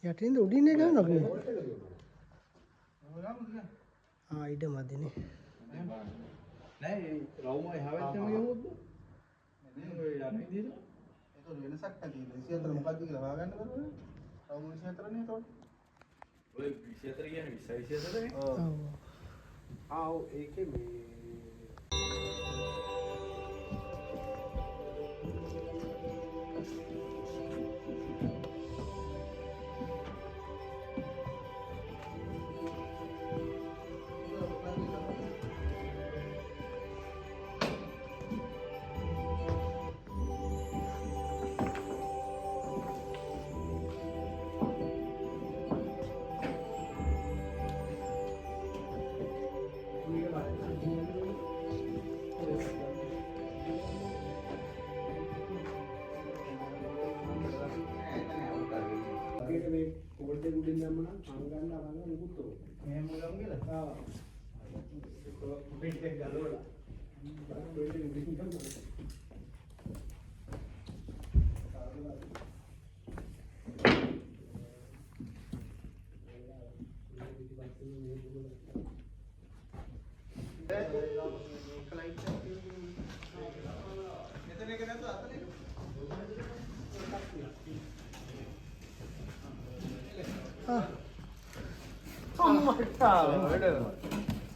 යටින්ද උඩින් එක ගන්න අපි. ඉඩ මදිනේ. නෑ රවුම එහා පැත්තම ගියොත් ඔය යන විදිහට ඒක වෙනසක් නැති 24 මොකක්ද කියලා හොයාගන්න බැරුවනේ. රවුම 24 නේ ඒතකොට. ඔය 24 කියන්නේ 24 නේ. ඔව්. ඒකේ මේ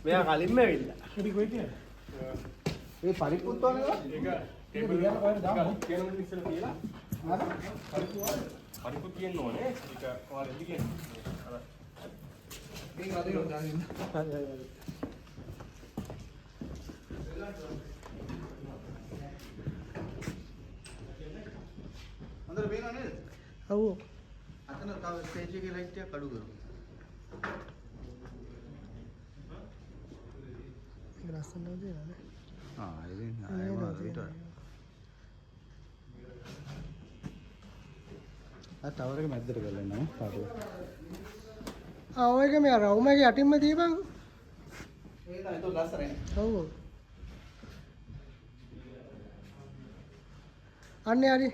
මෙයා කලින්ම ඇවිල්ලා. ඉතින් කොයි කියන්නේ? මේ පරිප්පුත් වගේ ඒක රියල් කොහෙද දාන්නේ? කියනකොට ඉස්සෙල්ලා කියලා. අර පරිප්පුත් කියන්න ඕනේ. ඒක ඔයාලා ඉදි කියන්නේ. අර මේක අදිනවා දාන්න. හරි. අnder පේනව නේද? ඔව්. අතන තව ස්ටේජ් එකේ ලයිට් එකක් අඩු කරමු. ලස්සන නේද? ඉතින් ආයෙම ඊට ටවර් එක මැද්දට කරලා ඉන්නවා පාඩුව. ඔය එක මේ රවුම එක යටින්ම තියපන්. ඒක තමයි ඒක ලස්සනයි. ඔව්. අන්නේ හරි.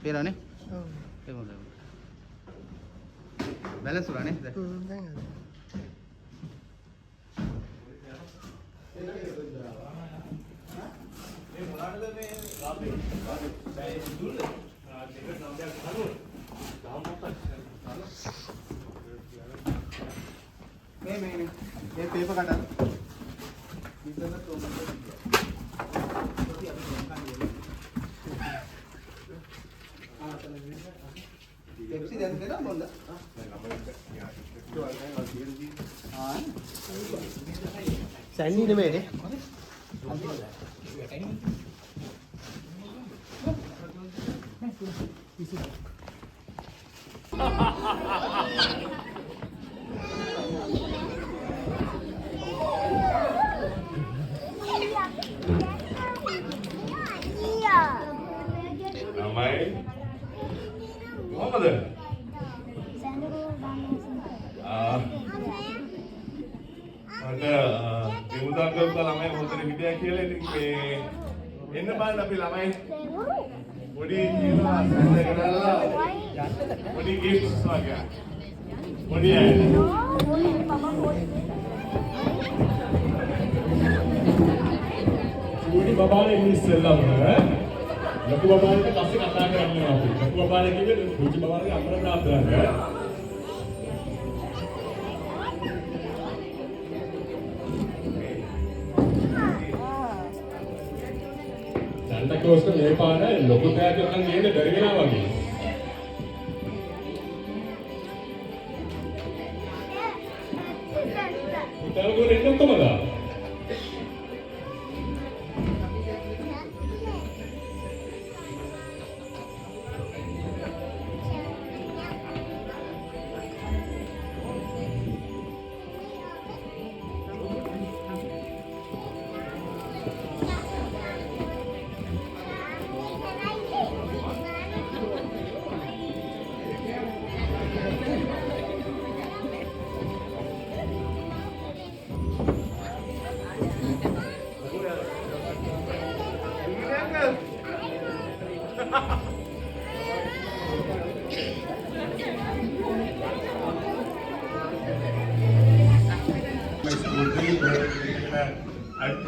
පේනවනේ? ඔව්. ඒක හොඳයි. බැලන්ස් උනානේ දැන්. දැන් හරි. මේ මොනවාටද මේ ගාපේ? බෑ දුල්ල. දෙක නම්බරයක් හදුවා. දාම් මොකක්ද? මේ පේපර් කටර. ඉතින් තෝමද पेप्सी दे देना बोल සැන්ඩි නෙමෙයිනේ. මොකද? මට විමුදන් කරපුවා ළමයි හොඳට හිටියා කියලා ඉතින් මේ එන්න බලන්න අපි ළමයි පොඩි කියනවා සැන්ඩ කරලා පොඩි ගිෆ්ට්ස් වගේ පොඩි පොඩි බබාලා ඉස්සෙල්ලාම ලොකු බබාලට පස්සේ කතා කරන්නේ අපි. ලොකු බබාලා කියන්නේ පුංචි බබාලගේ අම්මලා තාත්තලා. සැන්ටා ක්ලෝස්ට මේ පාර ලොකු තෑග්ගක් නම් ගේන්න බැරි වෙනවා වගේ. උතල් ගොඩ එන්න කොහමද?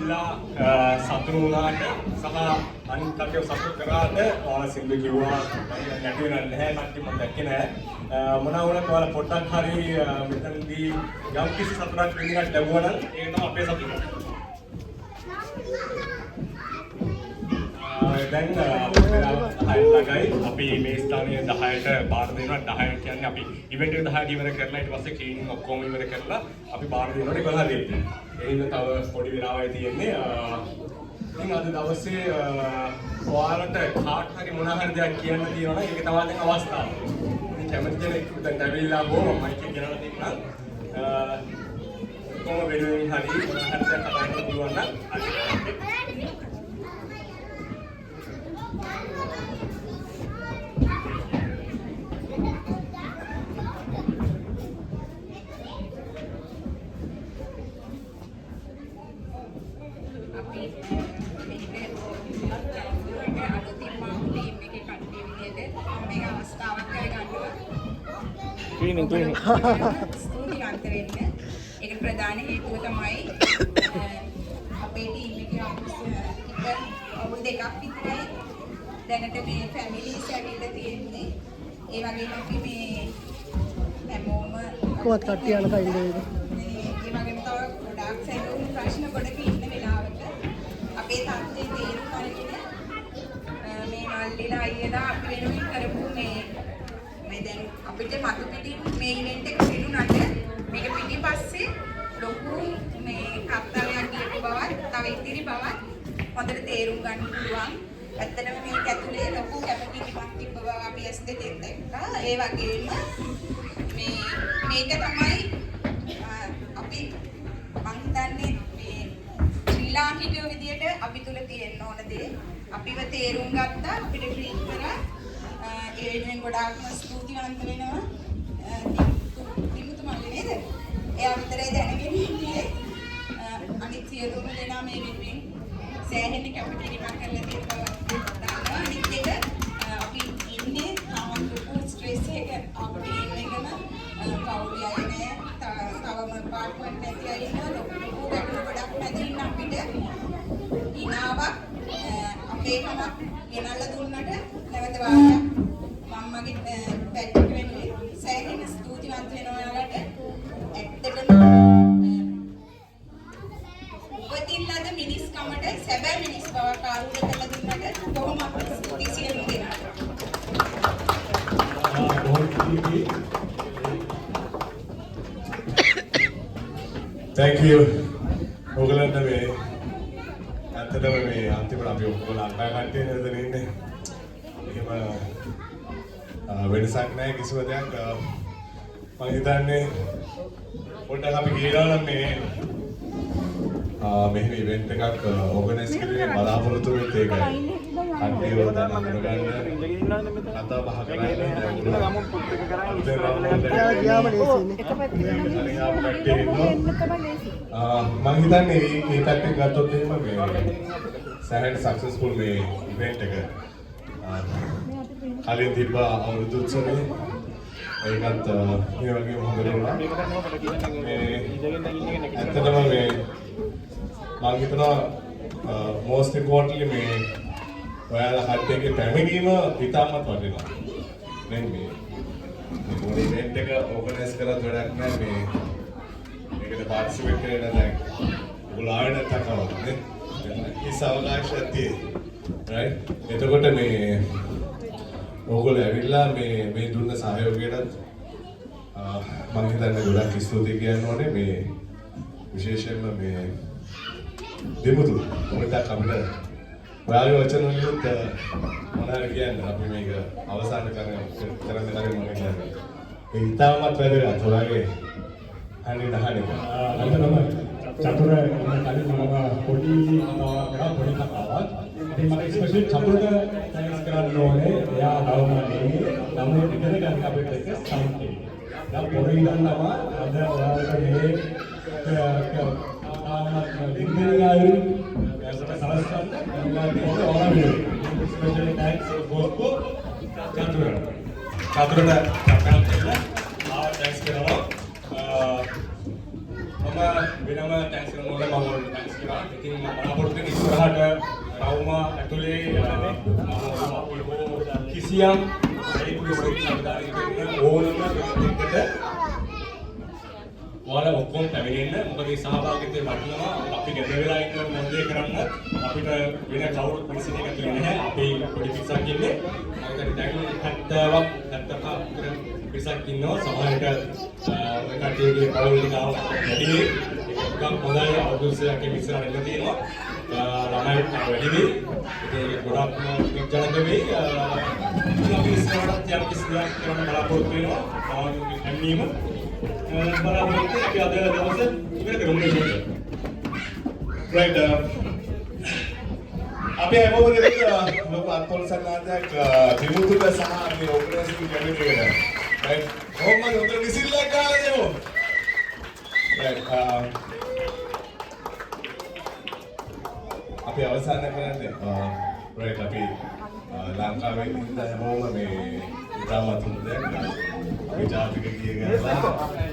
ඇවිල්ලා සතුටු වුණාට සහ අනිත් කටේ සතුටු කරාට ඔයාලා සින්දු කිව්වා නැති වෙන්නේ නැහැ කට්ටිය මම දැක්කේ නැහැ මොනවා වුණත් ඔයාලා පොඩ්ඩක් හරි මෙතනදී යම් කිසි සතුටක් විඳින්නට ලැබුවා නම් ඒක තමයි අපේ සතුට. දැන් අපි මේ ස්ථානයේ 10ට බාර දෙනවා 10 කියන්නේ අපි ඉවෙන්ට් එක 10ට ඉවර කරලා ඊට පස්සේ ක්ලීනින් ඔක්කොම ඉවර කරලා අපි බාර දෙනකොට 11 දෙන්න. ඒ හින්දා තව පොඩි වෙලාවයි තියෙන්නේ. ඉතින් අද දවසේ ඔයාලට කාට හරි මොන හරි දෙයක් කියන්න තියෙනවා නම් ඒක තමයි දැන් අවස්ථාව. ඉතින් කැමති කෙනෙක් දැන් ඇවිල්ලා බොහොම මයික් එක ගෙනලා තින්නම්. කොහොම වෙනුවෙන් හරි මොන හරි දෙයක් කතා කරන්න පුළුවන් නම් ස්තුතිවන්ත වෙන්න. ඒකට ප්‍රධාන හේතුව තමයි අපේ ටීම් එකේ අවුරුදු දෙකක් විතරයි දැනට මේ ෆැමිලිස් ඇවිල්ලා තියෙන්නේ. ඒ වගේම අපි මේ හැමෝම කොහොමද කට්ටිය යන කයින්ද ඒ වගේම තව ගොඩාක් සැලුම් ප්‍රශ්න ගොඩක ඉන්න වෙලාවට අපේ තාත්තේ තේරුම් අරගෙන මේ මල්ලිලා අයියලා අපි වෙනුවෙන් කරපු මේ දැන් අපිට මතු පිටින් මේ ඉවෙන්ට් එක පිරුණාට මේක පිටිපස්සේ ලොකු මේ කර්තව්‍යයක් ගියපු බවත් තව ඉදිරි බවත් හොඳට තේරුම් ගන්න පුළුවන්. ඇත්තටම මේක ඇතුලේ ලොකු කැපකිරීමක් තිබ්බ බව අපි ඇස් දෙකෙන් දැක්කා. ඒ වගේම මේක තමයි අපි මං හිතන්නේ මේ ශ්‍රී ලාංකිකයෝ විදියට අපි තුල තියෙන්න ඕන දේ අපිව තේරුම් ගත්තා අපිට ට්‍රීට් කරා. ඒ වෙනුවෙන් ගොඩාක්ම ස්තුතිවන්ත වෙනවා තිමුතුමල්ලි නේද? එයා විතරයි දැනගෙන ඉන්නේ. අනිත් සියලුම දෙනා මේ වෙනුවෙන් සෑහෙන කැපකිරීමක් කරලා තියෙනවා. අනිත් එක අපි ඉන්නේ තාම ලොකු ස්ට්‍රෙස් එක අපේ එකම පවුලේ අය නෑ. තවම පාර්ට්මන්ට් නැති අය ඉන්නවා. ලොකු ගැටලු ගොඩක් නැතිනම් අපිට ඉනාවක් අපේකම ගෙනල්ලා දුන්නට නැවත වාරයක් මම්මගේ පැට් එක වෙනුවෙන් සෑහෙන ස්තුතිවන්ත වෙනවා ඔයාලට. ඇත්තටම උපතින් ලද මිනිස්කමට සැබෑ මිනිස් බවක් ආරූඪ කරලා දුන්නට බොහොම ස්තුති සියලු දෙනාට. Thank you. ඔයගලන්ට මේ ඇත්තටම මේ අන්තිමට අපි ඔක්කොම අක්කා කට්ටිය නේද ඉන්නේ. එහෙම වෙනසක් නැහැ කිසිම දෙයක්. මම හිතන්නේ පොඩ්ඩක් අපි ගියනවා නම් මේ මෙහෙම ඉවෙන්ට් එකක් ඕගනයිස් කිරීමේ බලාපොරොත්තු වෙන්නේ ඒකයි. කට්ටිය දැන් අඳුරගන්න කතා බහ කරන්න ගියාම ලේසියිනේ. මම හිතන්නේ මේ පැත්තෙන් ගත්තොත් එහෙම මේ සෑහෙන සක්සස්ෆුල් මේ ඉවෙන්ට් එක. කලින් තිබ්බා අවුරුදු උත්සවයේ ඒකත් මේ වගේ හොඳට වුණා. ඇත්තටම මේ මම හිතනවා most importantly මේ ඔයාලා කට්ටියගේ පැමිණීම ඉතාමත් වටිනවා. දැන් මේ ඉවෙන්ට් එක ඕගනයිස් කරලා වැඩක් නැහැ මේ මේකට පාර්ටිසිපේට් කරේ නැත්නම් ඔයගොල්ලෝ ආවේ නැත්නම් කවදාද නේ? ඒ සවකාශයක් තියෙයි. right? එතකොට මේ ඔයගොල්ලෝ ඇවිල්ලා මේ දුන්න සහයෝගයටත් මම හිතන්නේ ගොඩක් ස්තුතියි කියන්න ඕනේ මේ විශේෂයෙන්ම මේ දෙමුතු ඔබට අපිට ඔයාගේ වචන වලින් මොනවද කියන්නේ අපි මේක අවසන් කරන්න කලින් මම කියන්නේ ඒ ඉතාමත් වැදගත් ඔයාගේ හරි දහඩක අද තමයි චතුර කලින් මම පොඩි කතාවක් ඉතින් මම ස්පෙෂල් චතුරට තෑන්ක්ස් කරන්න ඕනේ එයා ළමයි ඉගෙන ගන්න අපිට එක සම්පූර්ණ දැන් පොඩි ඉඳන්ම අද ඔයාලට මේ දින්දෙනායි ඇසට සලස්සන්න ඔයාලට ස්පෙෂල් තෑන්ක්ස් ගෝස්කෝ චතුරට තෑන්ක්ස් කරනවා මම වෙනම තෑන්ක්ස් කරනවා මම තෑන්ක්ස් කරා. ඉතින් මම බලාපොරොත්තු වෙන ඉස්සරහට රවුම ඇතුලේ කිසියම් ඒ පුලිස් සංවිධානය කරන ඕනම දෙයකට ඔයාලා ඔක්කොම පැමිණෙන්න. මොකද මේ සහභාගීත්වය වටිනවා. අපි ගෙදර වෙලා ඉන්න මොන්දේ කරන්න අපිට වෙන කවුරුත් පිළිසින එක තුනේ නැහැ. අපි පොඩි පිටසක් ඉන්නේ. ඒකට දැන් 70ක් පිටසක් ඉන්නවා. සමහරවිට ඔය කට්ටියගේ පවුල් ටික වැඩි වෙයි. ඒකක් හොඳයි අවුරුද්දක් ඉස්සරහට එන්න තියෙනවා. ළමයි වැඩි වෙයි. ඒක ගොඩක්ම ජනක වෙයි. අපි ඉස්සරහට යම් කිසි දෙයක් කරන්න බලාපොරොත්තු වෙනවා. ආවොත් හැමීම බලාපොරොත්තු අපි අද දවසේ ඉවර කරමු නේද? Right. අපි හැමෝම දෙක ලොකු අත්පොල සන්නාදයක් දිමුතුක සහ මේ ඔපරේෂන් කැමිටි එක. Right. කොහොමද උතර විසිල්ලක් ගාලා දෙමු. Right. අපි අවසන් කරන්නේ right අපි ලංකාවේ ඉන්න හැමෝම මේ ඉතාමත් හොඳ දෙයක්. අපි ජාතික ගීය ගාලා